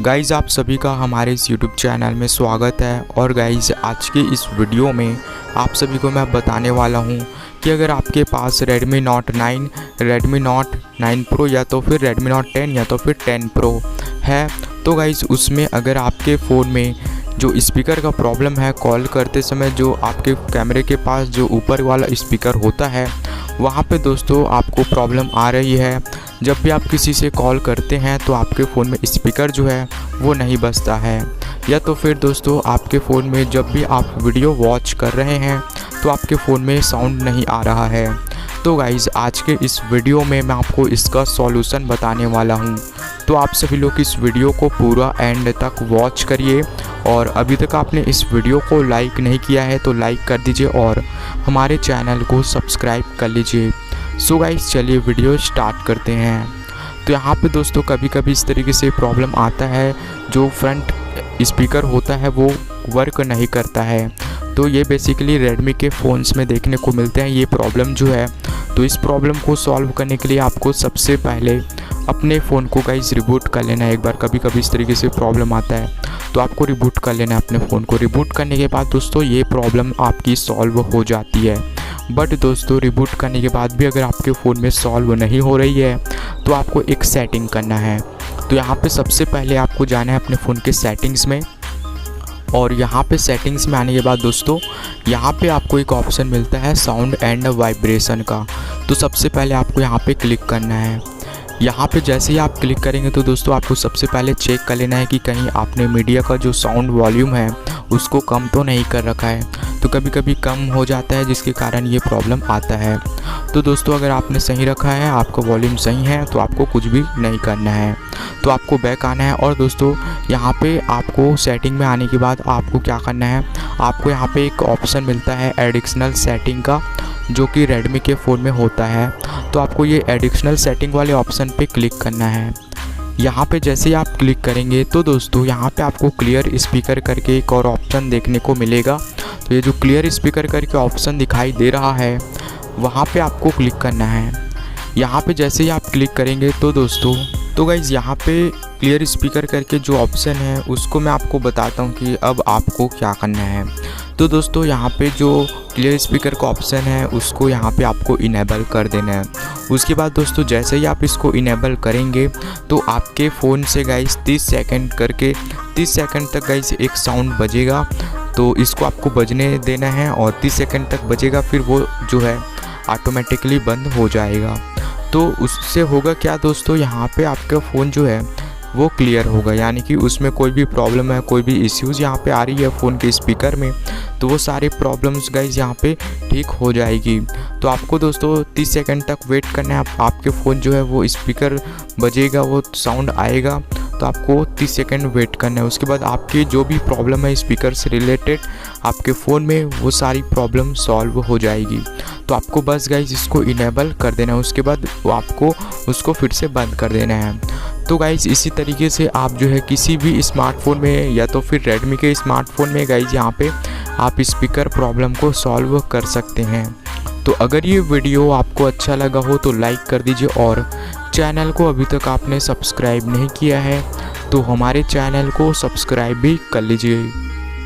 Guys आप सभी का हमारे इस यूट्यूब चैनल में स्वागत है। और गाइज़ आज के इस वीडियो में आप सभी को मैं बताने वाला हूं कि अगर आपके पास Redmi Note 9, Redmi Note 9 Pro या तो फिर Redmi Note 10 या तो फिर 10 Pro है, तो गाइज़ उसमें अगर आपके फ़ोन में जो स्पीकर का प्रॉब्लम है, कॉल करते समय जो आपके कैमरे के पास जो ऊपर वाला स्पीकर होता है वहाँ पे दोस्तों आपको प्रॉब्लम आ रही है। जब भी आप किसी से कॉल करते हैं तो आपके फ़ोन में स्पीकर जो है वो नहीं बजता है, या तो फिर दोस्तों आपके फ़ोन में जब भी आप वीडियो वॉच कर रहे हैं तो आपके फ़ोन में साउंड नहीं आ रहा है। तो गाइज़ आज के इस वीडियो में मैं आपको इसका सॉल्यूशन बताने वाला हूँ, तो आप सभी लोग इस वीडियो को पूरा एंड तक वॉच करिए। और अभी तक आपने इस वीडियो को लाइक नहीं किया है तो लाइक कर दीजिए और हमारे चैनल को सब्सक्राइब कर लीजिए। सो गाइस चलिए वीडियो स्टार्ट करते हैं। तो यहाँ पे दोस्तों कभी कभी इस तरीके से प्रॉब्लम आता है, जो फ्रंट स्पीकर होता है वो वर्क नहीं करता है। तो ये बेसिकली रेडमी के फ़ोन्स में देखने को मिलते हैं ये प्रॉब्लम जो है। तो इस प्रॉब्लम को सॉल्व करने के लिए आपको सबसे पहले अपने फ़ोन को गाइस रिबूट कर लेना है। एक बार कभी कभी इस तरीके से प्रॉब्लम आता है तो आपको रिबूट कर लेना है अपने फ़ोन को। रिबूट करने के बाद दोस्तों ये प्रॉब्लम आपकी सॉल्व हो जाती है। बट दोस्तों रिबूट करने के बाद भी अगर आपके फ़ोन में सॉल्व नहीं हो रही है तो आपको एक सेटिंग करना है। तो यहाँ पे सबसे पहले आपको जाना है अपने फ़ोन के सेटिंग्स में, और यहाँ पे सेटिंग्स में आने के बाद दोस्तों यहाँ पे आपको एक ऑप्शन मिलता है साउंड एंड वाइब्रेशन का। तो सबसे पहले आपको यहाँ पे क्लिक करना है। यहाँ पे जैसे ही आप क्लिक करेंगे तो दोस्तों आपको सबसे पहले चेक कर लेना है कि कहीं आपने मीडिया का जो साउंड वॉल्यूम है उसको कम तो नहीं कर रखा है। तो कभी कभी कम हो जाता है जिसके कारण ये प्रॉब्लम आता है। तो दोस्तों अगर आपने सही रखा है, आपका वॉल्यूम सही है, तो आपको कुछ भी नहीं करना है। तो आपको बैक आना है और दोस्तों यहाँ पे आपको सेटिंग में आने के बाद आपको क्या करना है, आपको यहाँ पे एक ऑप्शन मिलता है एडिशनल सेटिंग का, जो कि रेडमी के फ़ोन में होता है। तो आपको ये एडिशनल सेटिंग वाले ऑप्शन पे क्लिक करना है। यहाँ पे जैसे ही आप क्लिक करेंगे तो दोस्तों यहाँ पे आपको क्लियर स्पीकर करके एक और ऑप्शन देखने को मिलेगा। तो ये जो क्लियर स्पीकर करके ऑप्शन दिखाई दे रहा है वहाँ पे आपको क्लिक करना है। यहाँ पे जैसे ही आप क्लिक करेंगे तो दोस्तों गाइज़ यहाँ पे क्लियर स्पीकर करके जो ऑप्शन है उसको मैं आपको बताता हूँ कि अब आपको क्या करना है। तो दोस्तों यहाँ पे जो क्लियर स्पीकर का ऑप्शन है उसको यहाँ पे आपको इनेबल कर देना है। उसके बाद दोस्तों जैसे ही आप इसको इनेबल करेंगे तो आपके फ़ोन से गाइज़ 30 सेकंड करके 30 सेकंड तक गाइज़ एक साउंड बजेगा। तो इसको आपको बजने देना है और 30 सेकंड तक बजेगा, फिर वो जो है ऑटोमेटिकली बंद हो जाएगा। तो उससे होगा क्या दोस्तों, यहाँ पे आपका फ़ोन जो है वो क्लियर होगा, यानी कि उसमें कोई भी प्रॉब्लम है, कोई भी इश्यूज़ यहाँ पे आ रही है फ़ोन के स्पीकर में, तो वो सारे प्रॉब्लम्स गाइज़ यहाँ पे ठीक हो जाएगी। तो आपको दोस्तों 30 सेकंड तक वेट करना है। आपके फ़ोन जो है वो स्पीकर बजेगा, वो साउंड आएगा, तो आपको 30 सेकंड वेट करना है। उसके बाद आपकी जो भी प्रॉब्लम है स्पीकर से रिलेटेड आपके फ़ोन में, वो सारी प्रॉब्लम सॉल्व हो जाएगी। तो आपको बस गाइज़ इसको इनेबल कर देना है, उसके बाद आपको उसको फिर से बंद कर देना है। तो गाइज़ इसी तरीके से आप जो है किसी भी स्मार्टफोन में या तो फिर रेडमी के स्मार्टफोन में गाइज़ यहाँ पे आप स्पीकर प्रॉब्लम को सॉल्व कर सकते हैं। तो अगर ये वीडियो आपको अच्छा लगा हो तो लाइक कर दीजिए, और चैनल को अभी तक आपने सब्सक्राइब नहीं किया है तो हमारे चैनल को सब्सक्राइब भी कर लीजिए।